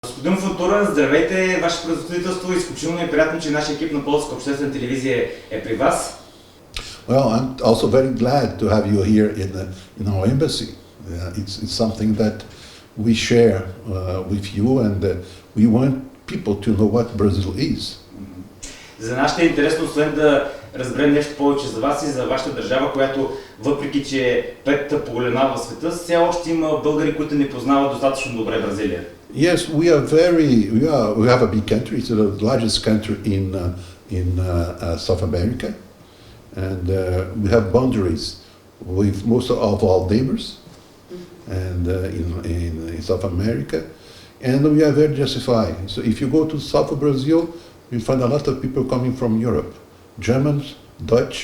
Господин Фонтоура, здравейте, Ваше превъзходителство. Изключително е приятно, че нашия екип на Полска обществена телевизия е при вас. Well, I'm also very glad to have you here in our embassy. It's something that we share with you, and we want people to know what Brazil is. За нас ще е интересно, освен да разберем нещо повече за вас и за вашата държава, която, въпреки че е петата по големина в света, все още има българи, които не познават достатъчно добре Бразилия. Yes, we have a big country. It's the largest country in South America, and we have boundaries with most of our neighbors, and in South America, and we are very justified. So if you go to south of Brazil, you find a lot of people coming from Europe, Germans, Dutch,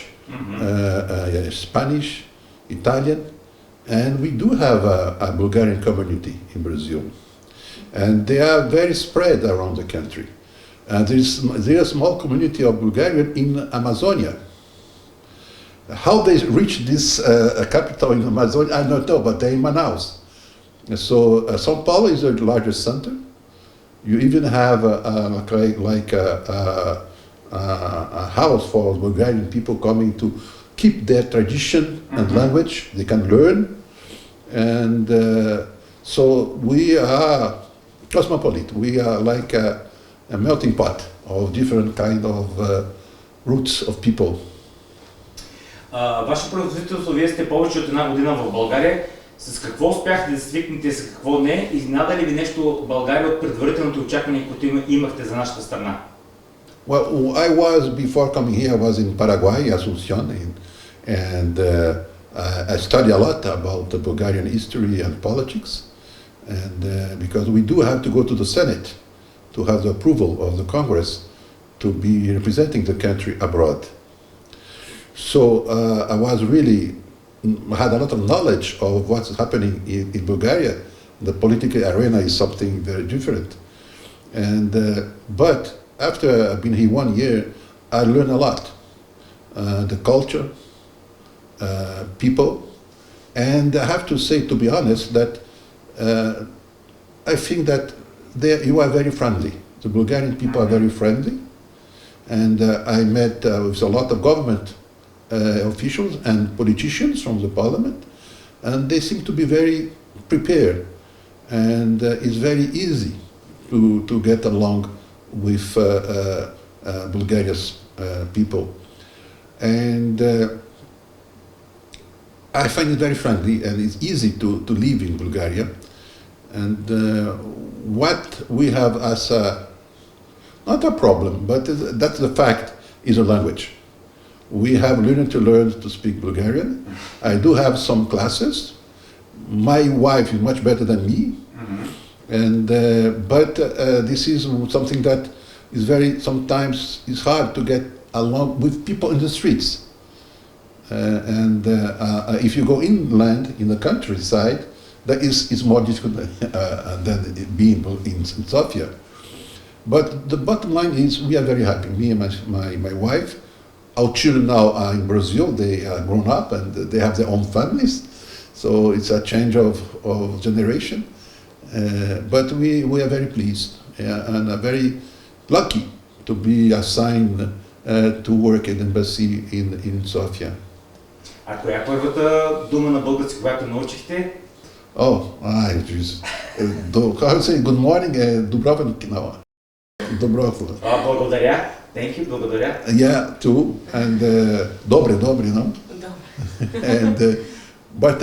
Spanish, Italian, and we do have a Bulgarian community in Brazil. And they are very spread around the country. There is a small community of Bulgarians in Amazonia. How they reach this capital in Amazonia, I don't know, but they're in Manaus. So São Paulo is the largest center. You even have a house for Bulgarian people coming to keep their tradition and language. They can learn. And so we are cosmopolitan. We are like a melting pot of different kind of roots of people. Ваше превъзходителство, вие сте повече от една година в България. С какво успяхте да свикнете, с какво не? Изненада ли ви нещо България от предварителното очакване, които имахте за нашата страна? Well, before coming here, I was in Paraguay, Asunción, and I studied a lot about the Bulgarian history and politics, and because we do have to go to the Senate to have the approval of the Congress to be representing the country abroad. So I had a lot of knowledge of what's happening in Bulgaria. The political arena is something very different, and but after I've been here 1 year, I learned a lot. The culture, people, and I have to say, to be honest, that I think that you are very friendly. The Bulgarian people are very friendly, and I met with a lot of government officials and politicians from the parliament, and they seem to be very prepared, and it's very easy to get along with Bulgaria's people, and I find it very friendly, and it's easy to live in Bulgaria. And what we have as not a problem, but that's the fact, is a language. We have to learn to speak Bulgarian. I do have some classes. My wife is much better than me. And but this is something that is sometimes is hard to get along with people in the streets. And if you go inland in the countryside, that is more difficult than being in Sofia. But the bottom line is we are very happy. Me and my wife. Our children now are in Brazil. They are grown up and they have their own families. So it's a change of generation. But we are very pleased and are very lucky to be assigned to work in embassy in Sofia. А коя е първата дума на български, която научихте? Oh, how to say good morning, Dubrovnikina. Dubrovnik. Благодаря. Thank you, благодаря. Yeah, too. And dobre, no? And but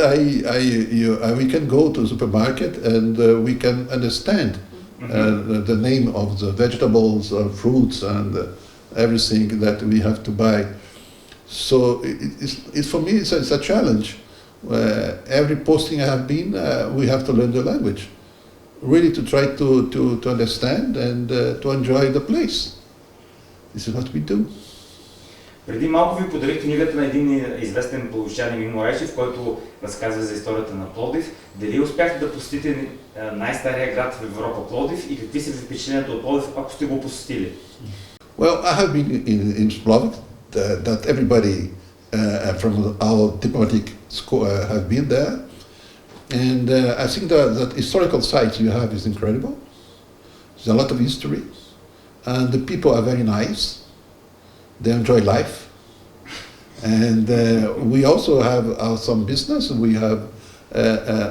we can go to the supermarket and we can understand the name of the vegetables, fruits, and everything that we have to buy. So it's for me it's a challenge. Every posting I have been, we have to learn the language, really to try to understand and to enjoy the place. This is what we do. Преди малко ви подарих книгата на един известен пловдивчанин Мимо Райчев, който разказва за историята на Пловдив. Дали успяхте да посетите най-стария град в Европа, Пловдив, и какви са ви впечатлението от Пловдив, ако сте го посетили? Well, I have been in Plovdiv. That everybody from our diplomatic school have been there, and I think that historical sites you have is incredible. There's a lot of history, and the people are very nice. They enjoy life, and we also have some business. We have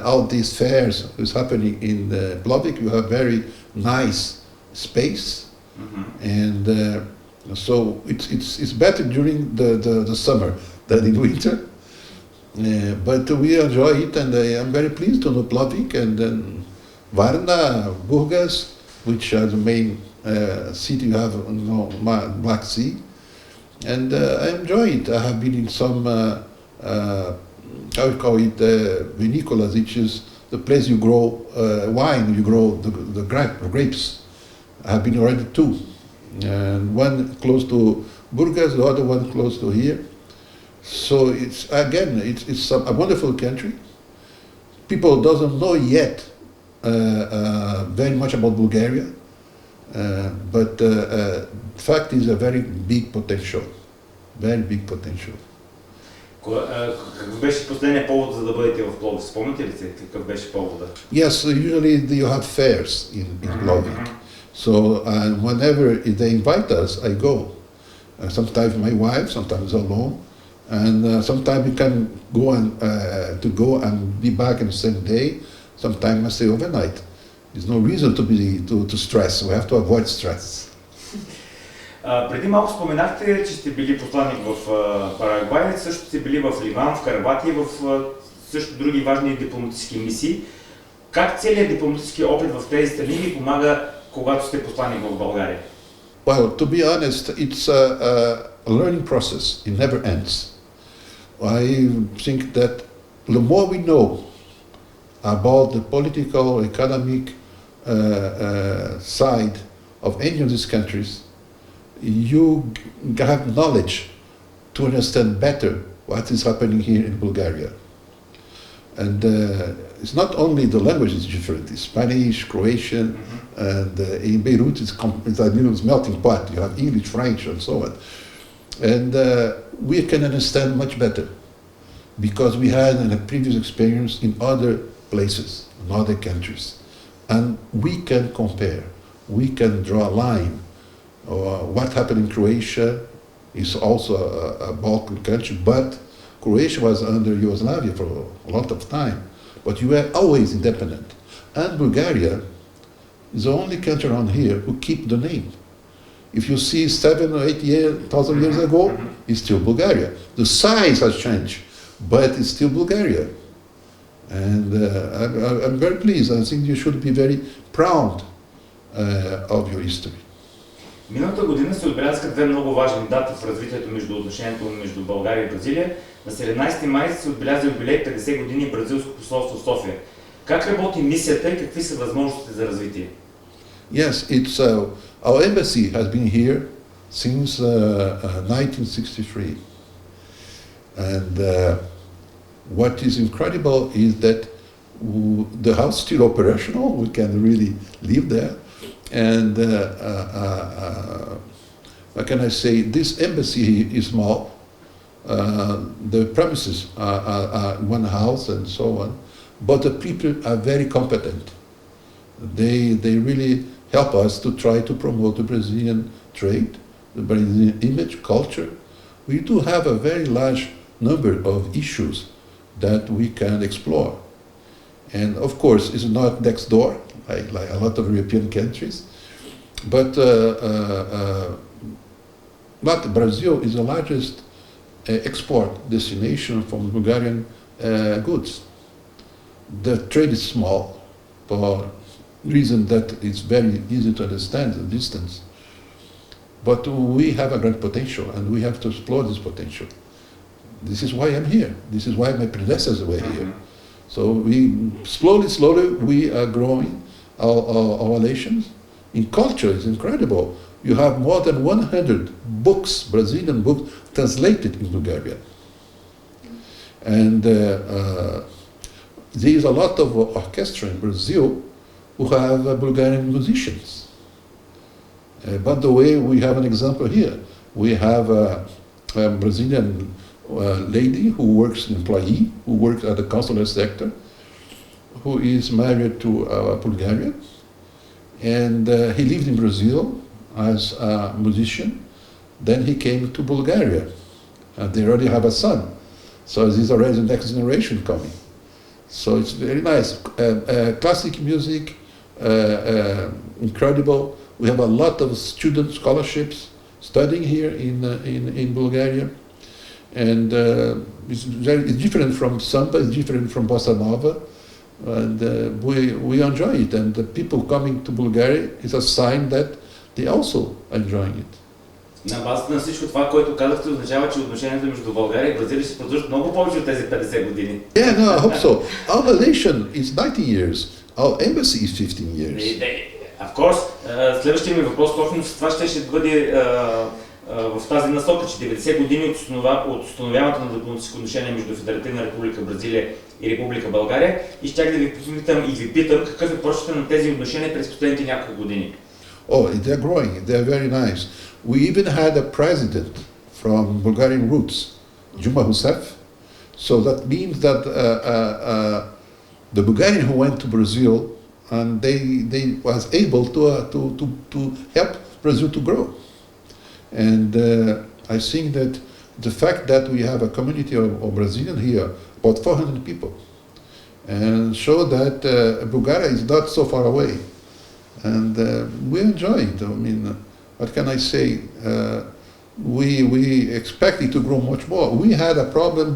all these fairs is happening in Plovdiv. You have very nice space, and so it's better during the summer than in winter. But we enjoy it, and I'm very pleased to know Plovdiv and then Varna, Burgas, which are the main city you have on Black Sea, and I enjoy it. I have been in some how we call it vinicolas, which is the place you grow wine, you grow the grapes. I have been already two, and one close to Burgas, the other one close to here. So it's a wonderful country. People doesn't know yet very much about Bulgaria, but fact is a very big potential, very big potential. Какъв беше последният повод за да бъдете в Пловдив? Спомняте ли се какъв беше повода? Yes, usually you have fairs in Plovdiv. So whenever they invite us, I go. Sometimes my wife, sometimes alone, and sometimes we can go and be back in the same day. Sometimes I stay overnight. There's no reason to stress. We have to avoid stress. Преди малко споменахте, че сте били посланик в Парагвай, също сте били в Ливан, в Карпати и в също други важни дипломатически мисии. Как целият дипломатически опит в тези страни ви помага, когато сте посланик в България? Well, to be honest, it's a learning process. It never ends. I think that the more we know about the political, economic side of any of these countries, you have knowledge to understand better what is happening here in Bulgaria. And it's not only the language is different, it's Spanish, Croatian, and in Beirut it's a melting pot. You have English, French, and so on. And we can understand much better because we had a previous experience in other places, in other countries. And we can compare, we can draw a line. What happened in Croatia is also a Balkan country, but Croatia was under Yugoslavia for a lot of time, but you were always independent. And Bulgaria is the only country around here who keep the name. If you see 7 or 8,000 years ago, it's still Bulgaria. The size has changed, but it's still Bulgaria. And I'm very pleased. I think you should be very proud of your history. Миналата година се отбелязаха две много важни дати в развитието между отношението между България и Бразилия. На 17 май се отбеляза юбилей 50 години бразилско посолство в София. Как работи мисията и какви са възможностите за развитие? Yes, it's our embassy has been here since 1963. And what is incredible is that the house is still operational. We can really live there. And what can I say? This embassy is small. The premises are one house and so on. But the people are very competent. They really help us to try to promote the Brazilian trade, the Brazilian image, culture. We do have a very large number of issues that we can explore. And of course, it's not next door, like a lot of European countries. But Brazil is the largest export destination from Bulgarian goods. The trade is small for reason that it's very easy to understand the distance. But we have a great potential and we have to explore this potential. This is why I'm here. This is why my predecessors were here. So we slowly we are growing our relations. In culture, it's incredible. You have more than 100 books, Brazilian books, translated in Bulgaria. And there is a lot of orchestra in Brazil who have Bulgarian musicians. By the way, we have an example here. We have a Brazilian lady who works, employee, who works at the consular sector, who is married to a Bulgarian. And he lived in Brazil as a musician. Then he came to Bulgaria. They already have a son. So this is already the next generation coming. So it's very nice. Classic music, incredible. We have a lot of student scholarships studying here in Bulgaria. And it's different from samba, it's different from bossa nova. And we enjoy it. And the people coming to Bulgaria is a sign that they also enjoying it. На базата на всичко това, което казахте, означава, че отношенията между България и Бразилия ще продължат много повече от тези 50 години. Yeah, no, I hope so. Our relation is 90 years. Our embassy is 15 years. Of course. Следващия ми въпрос точно с това ще бъде в тази насока, че 90 години от установяването на дипломатическо отношение между Федеративна република Бразилия и Република България и щях да ви попитам и ви питам какъв е прочитът на тези отношения през последните няколко години. Oh, they're growing. They're very nice. We even had a president from Bulgarian roots, Juma Hussev. So that means that the Bulgarian who went to Brazil and they was able to help Brazil to grow. And I think that the fact that we have a community of Brazilians here, about 400 people, and show that Bulgaria is not so far away. And we enjoy it. I mean, what can I say? We expect it to grow much more. We had a problem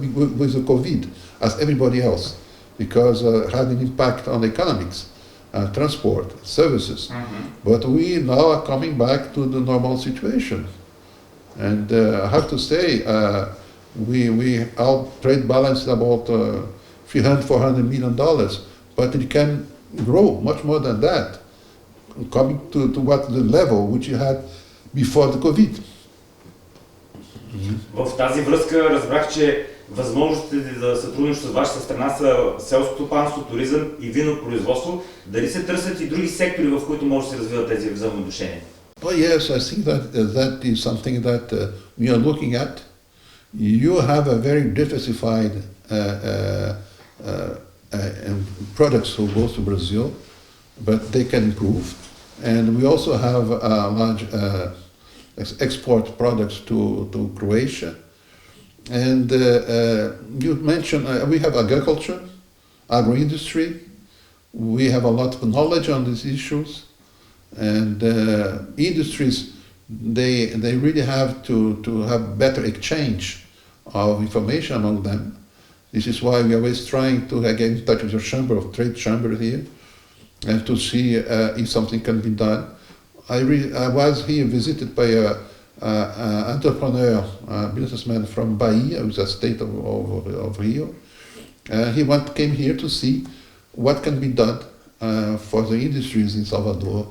with the COVID, as everybody else, because it had an impact on economics, transport, services. Mm-hmm. But we now are coming back to the normal situation. And I have to say, our trade balance is about $300-400 million, but it can grow much more than that, coming to what the level which you had before the COVID. В тази връзка разбрах, че възможностите за сътрудничество с вашата страна са селско стопанство, туризъм и винопроизводство. Дали се търсят и други сектори, в които може да се развиват тези взаимоотношения? Oh yes, I think that is something that we are looking at. You have a very diversified products who goes to Brazil, but they can improve. And we also have large export products to Croatia. And you mentioned we have agriculture, agro-industry. We have a lot of knowledge on these issues. And industries, they really have to have better exchange of information among them. This is why we are always trying to get in touch with your trade chamber here, and to see if something can be done. I was here visited by an entrepreneur, businessman from Bahia, which is a state of Rio. He came here to see what can be done for the industries in Salvador.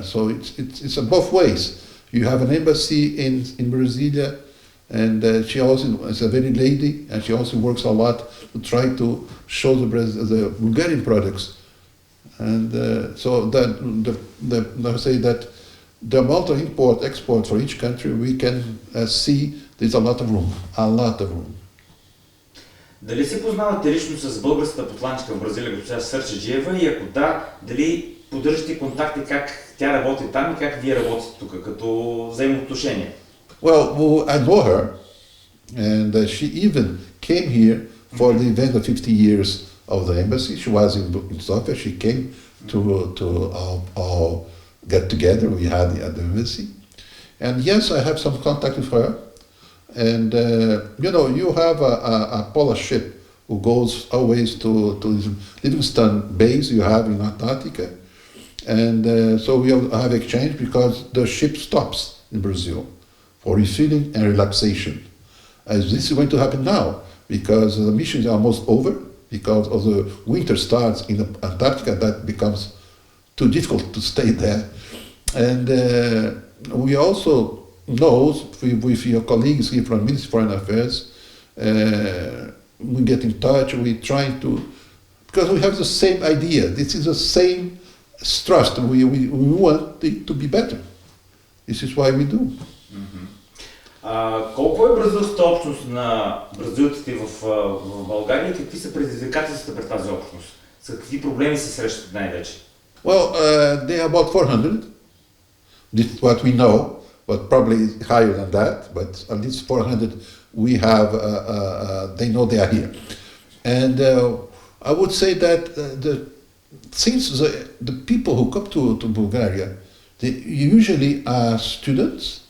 So it's both ways. You have an embassy in Brasilia, and she also is a very lady, and she also works a lot to try to show the Bulgarian products. And so that I say that the amount of export for each country, we can see there's a lot of room. Дали се познавате лично с българската посланичка в Бразилия, госпожа Сърчеджиева, и ако да, дали поддържате контакти, как тя работи там и как вие работите тук, като взаимоотношения? Well, I know her, and she even came here for the event of 50 years of the embassy. She was in Sofia. She came to our get together we had at the embassy. And yes, I have some contact with her. And you have a polar ship who goes always to Livingston base you have in Antarctica. And so we have exchange because the ship stops in Brazil for refilling and relaxation. As this is going to happen now, because the mission is almost over, because of the winter starts in Antarctica, that becomes too difficult to stay there. And we also know, with your colleagues here from Ministry of Foreign Affairs, we get in touch, we try to, because we have the same idea, this is the same trust, we want it to be better. This is why we do. Колко е бразилската общност на бразилците в България и какви са предизвикателствата пред тази общност? С какви проблеми се срещат най-вече? Well, they are about 400. This is what we know, but probably higher than that. But at least 400 we have. They know they are here, and I would say that since the people who come to Bulgaria, they usually are students,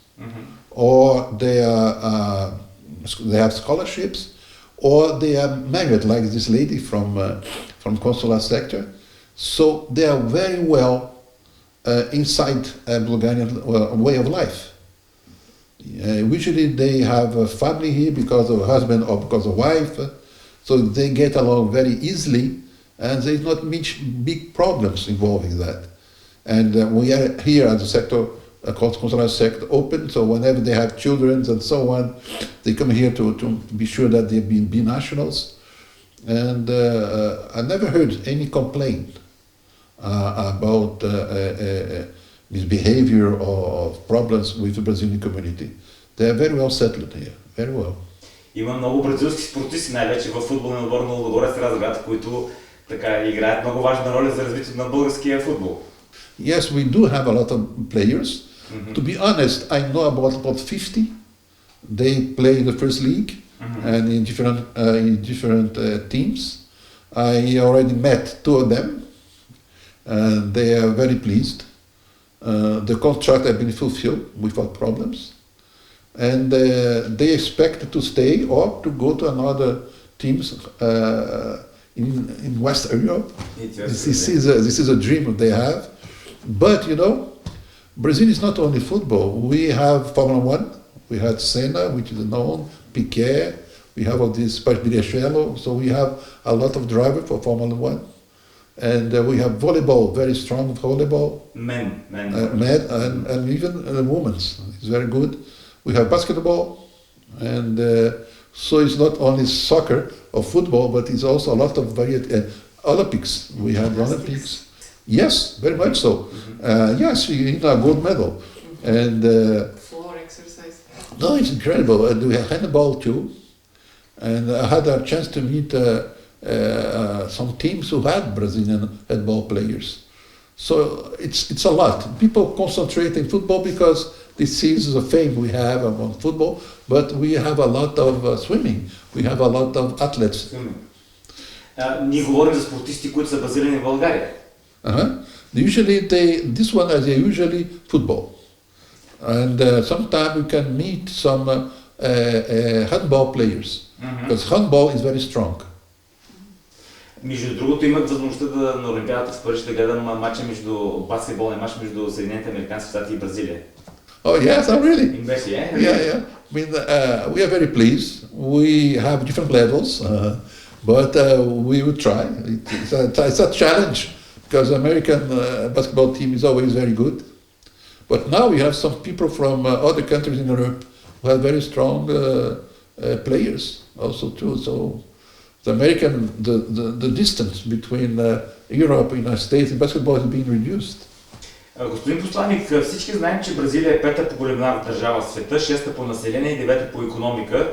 or they have scholarships, or they are married, like this lady from consular sector. So they are very well inside Bulgarian way of life. Usually they have a family here because of husband or because of wife, so they get along very easily, and there's not much big problems involving that. And we are here at the sector, consular sector, open, so whenever they have children and so on, they come here to be sure that they be nationals. And I never heard any complaint about misbehavior or problems with the Brazilian community. They are very well settled here, very well. Има много бразилски спортисти, най-вече във футболния отбор на Лудогорец Разград, които така играят много важна роля за развитието на българския футбол. Yes, we do have a lot of players. To be honest, I know about 50. They play in the first league and in different teams. I already met 2 of them. They are very pleased. The contract has been fulfilled without problems. And they expect to stay or to go to another teams in Western Europe. This is a dream they have. But, you know, Brazil is not only football. We have Formula 1. We had Senna, which is known, Piquet. We have all this Barrichello. So we have a lot of drivers for Formula 1. And we have volleyball, very strong volleyball. Men and even women's. It's very good. We have basketball. And so it's not only soccer or football, but it's also a lot of variety. Olympics. We have Olympics. Yes, very much so. Yes, we got a gold medal. And floor exercise. no, it's incredible. And we have handball too. And I had a chance to meet some teams who had Brazilian handball players. So it's a lot. People concentrate in football because this is the fame we have on football, but we have a lot of swimming. We have a lot of athletes. Ние говорим за спортисти, които са базирани в България. Usually this one is usually football, and sometimes we can meet some handball players because handball is very strong. Между другото, имах възможността на Олимпиадата в Париж да гледам матча баскетболен матч между Съединените американски щати и Бразилия. Oh yes, oh really? In Messi, yeah? Yeah. I mean, we are very pleased. We have different levels, but we will try. It's a challenge because the American basketball team is always very good. But now we have some people from other countries in Europe who have very strong players also too. So the distance between Europe and the United States in basketball is being reduced. Господин посланик, всички знаем, че Бразилия е 5-та по големина държава в света, 6-та по население и 9-та по икономика,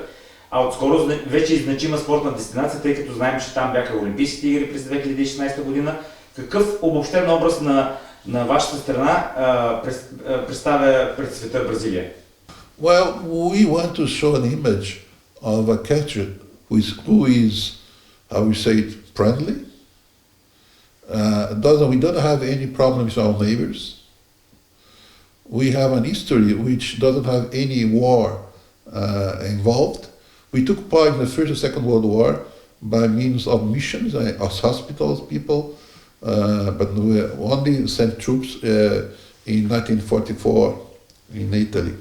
а отскоро вече е значима спортна дестинация, тъй като знаем, че там бяха Олимпийските игри през 2016 година. Какъв обобщен образ на вашата страна представя пред света Бразилия? Well, we want to show an image of a country who is, how we say it, friendly. We don't have any problems with our neighbors. We have an history which doesn't have any war involved. We took part in the First and Second World War by means of missions, as hospitals, people, but we only sent troops in 1944 in Italy.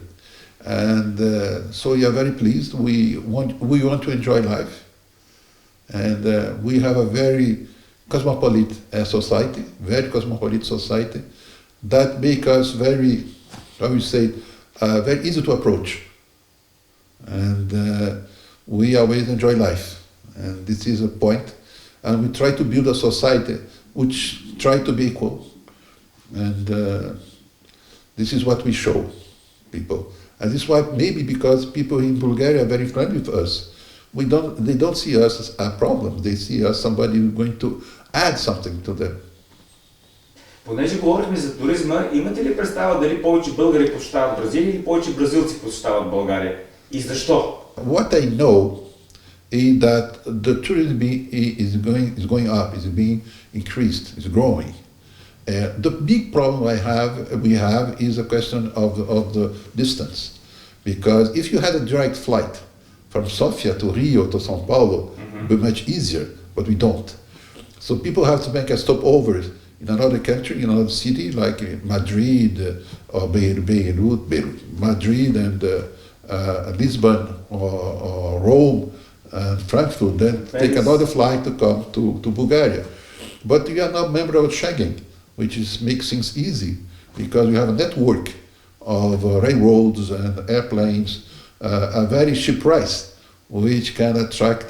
And so we are very pleased. We want to enjoy life. And we have a very cosmopolitan society, very cosmopolitan society, that makes us very, how we say, very easy to approach. And we always enjoy life. And this is a point. And we try to build a society which try to be equal. And this is what we show people. And this is why maybe because people in Bulgaria are very friendly with us, they don't see us as a problem. They see us somebody who's going to add something to them. Понеже говорихме за туризма, имате ли представа дали повече българи посещават Бразилия или повече бразилци посещават България? И защо? What I know is that the tourism is going up, is being increased, is growing. The big problem we have is a question of the distance, because if you had a direct flight from Sofia to Rio to São Paulo, it would be much easier, but we don't. So people have to make a stopover in another country, in another city, like Madrid or Beirut, Madrid and Lisbon or Rome and Frankfurt, then take another flight to come to Bulgaria. But you are not a member of Schengen, which makes things easy, because you have a network of railroads and airplanes, a very cheap price, which can attract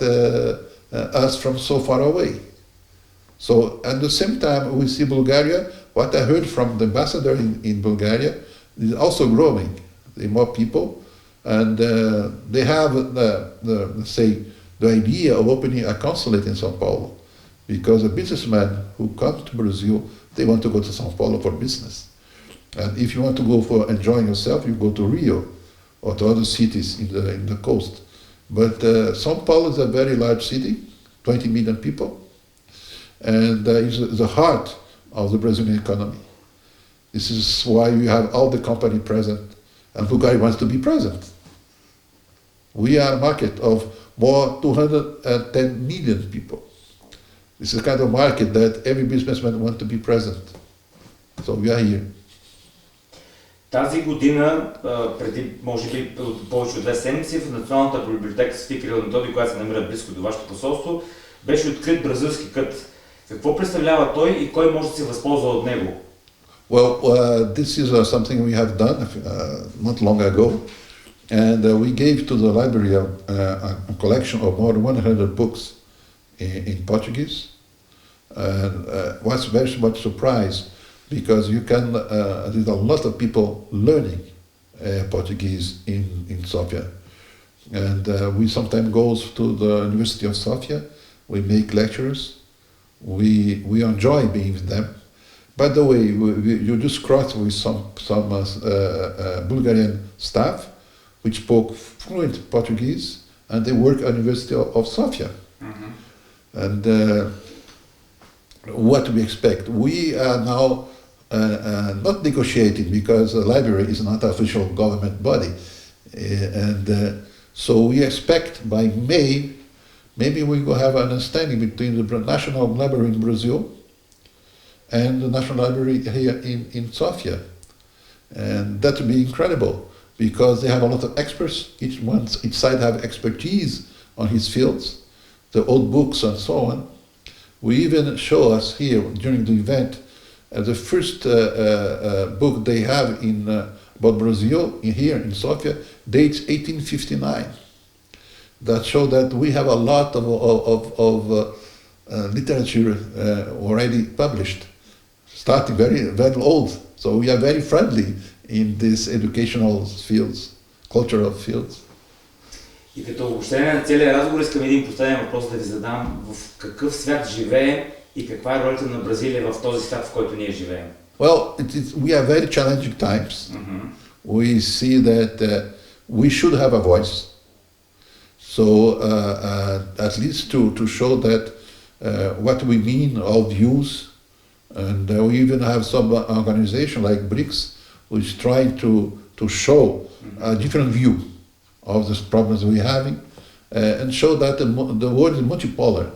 us from so far away. So at the same time, we see Bulgaria, what I heard from the ambassador in Bulgaria, is also growing. There are more people, and they have the idea of opening a consulate in São Paulo, because a businessman who comes to Brazil, they want to go to São Paulo for business. And if you want to go for enjoying yourself, you go to Rio or to other cities in the coast. But São Paulo is a very large city, 20 million people, and is the heart of the Brazilian economy. This is why you have all the company present, and Bulgaria wants to be present. We are a market of more 210 million people. This is the kind of market that every businessman wants to be present. So we are here. Тази година, преди може би повече от 2 седмици, в Националната библиотека Свети Кирил и Методий, която се намира близко до вашето посолство, беше открит бразилски кът. Какво представлява той и кой може да се възползва от него? Well, this is something we have done not long ago, and we gave to the library a collection of more than 100 books in Portuguese. Was very much surprised, because you can there's a lot of people learning Portuguese in Sofia, and we sometimes go to the University of Sofia. We make lectures. We enjoy being with them. By the way, you just crossed with some Bulgarian staff which spoke fluent Portuguese, and they work at the University of Sofia. Mm-hmm. And what do we expect? We are now not negotiating, because the library is not an official government body. So we expect by May, maybe we will have an understanding between the National Library in Brazil and the National Library here in Sofia. And that would be incredible, because they have a lot of experts. Each side have expertise on his fields, the old books and so on. We even show us here during the event the first book they have about Brazil here in Sofia dates 1859. That show that we have a lot of literature already published, starting very, very old. So we are very friendly in these educational fields, cultural fields. И като обобщение на целия разговор, искам един последен въпрос да ви задам. В какъв свят живее и каква е ролята на Бразилия в този свят, в който ние живеем? Well, we are very challenging times. Mm-hmm. We see that we should have a voice. So at least to show that what we mean, our views, and we even have some organization like BRICS, which is trying to show a different view of the problems we're having, and show that the world is multipolar.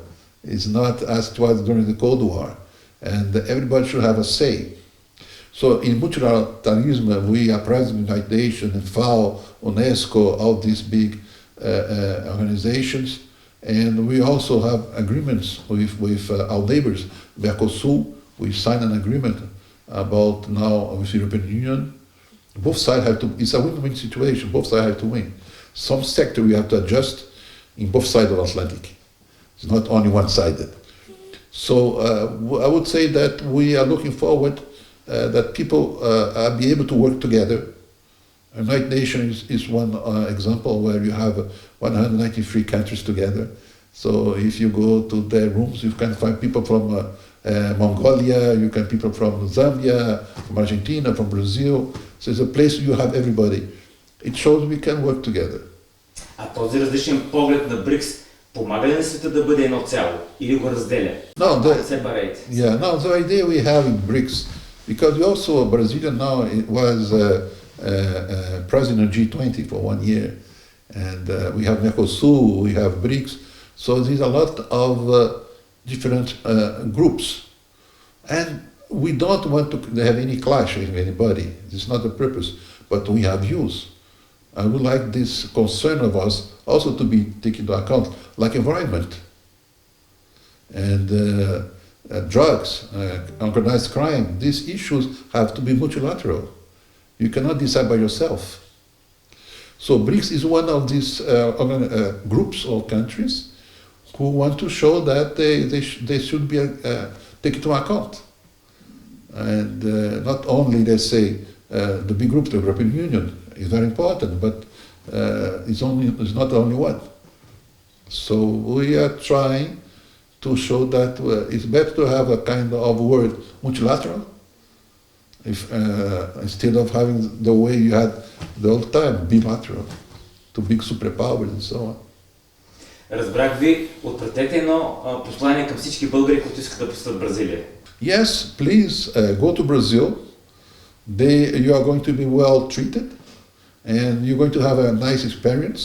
It's not as it was during the Cold War, and everybody should have a say. So in multilateralism, we are present in the United Nations, FAO, UNESCO, all these big organizations, and we also have agreements with our neighbors. Mercosur, we signed an agreement about now with the European Union. Both sides have to, it's a win-win situation, both sides have to win. Some sector we have to adjust in both sides of the Atlantic. It's not only one-sided. So I would say that we are looking forward that people be able to work together. The United Nations is one example where you have 193 countries together, So if you go to their rooms, you can find people from Mongolia, you can people from Zambia, from Argentina, from Brazil. So it's a place you have everybody. It shows we can work together. А този различен поглед на БРИКС помага ли на света да бъде едно цяло или го разделя? No, Separate. the idea we have in BRICS, because we also, Brazil now was president of G20 for 1 year, and we have Mercosur, we have BRICS, so there's a lot of different groups, and we don't want to have any clash with anybody. This is not the purpose, but we have views. I would like this concern of us also to be taken into account, like environment and drugs, organized crime. These issues have to be multilateral. You cannot decide by yourself. So BRICS is one of these groups or countries who want to show that they should be taken into account. And not only, let's say, the big group, the European Union, is very important, but it's not the only one. So we are trying to show that it's better to have a kind of word multilateral, instead of having the way you had the whole time, bilateral, to big superpowers and so on. Разбрах ви, отпратете едно послание към всички българи, които искат да посетят Бразилия. Yes, please go to Brazil. You are going to be well treated, and you're going to have a nice experience,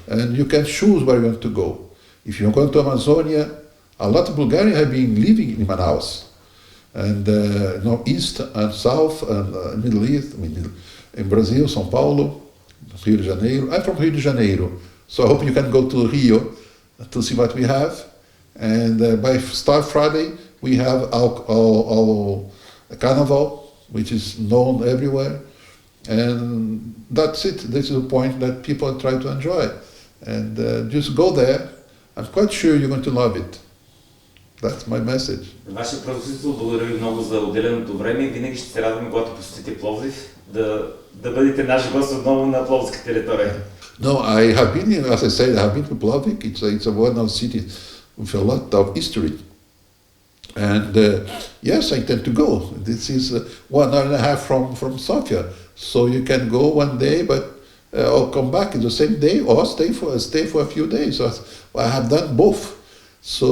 and you can choose where you want to go. If you're going to Amazonia, a lot of Bulgarians have been living in Manaus, and east and south and Middle East, in Brazil, São Paulo, Rio de Janeiro. I'm from Rio de Janeiro, so I hope you can go to Rio to see what we have. And by Star Friday, we have our Carnival, which is known everywhere. And that's it. This is a point that people try to enjoy. And just go there. I'm quite sure you're going to love it. That's my message. Ваше превъзходителство, благодаря ви много за отделеното време и винаги ще се радваме, когато посетите Пловдив, да бъдете наш гост отново на пловдивска територия. No, I have been, as I said, I have been to Plovdiv. It's a wonderful city with a lot of history. And yes, I intend to go. This is 1 hour and a half from Sofia. So you can go one day, but or come back in the same day, or stay for a few days. So I have done both. So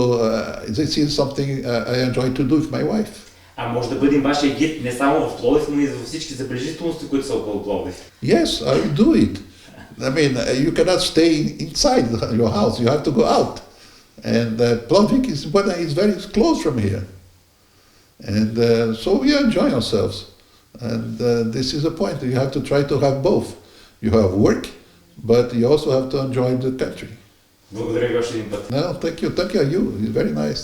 this is something I enjoy to do with my wife. А може да бъдем вашия гид не само в Пловдив, но и за всички забележителности, които са около Пловдив. Yes, I will do it. I mean, you cannot stay inside your house. You have to go out. And Plovdiv is very close from here. And so we enjoy ourselves. And this is the point. You have to try to have both. You have work, but you also have to enjoy the country. Благодаря ви още един път. No, thank you. Thank you. It's very nice.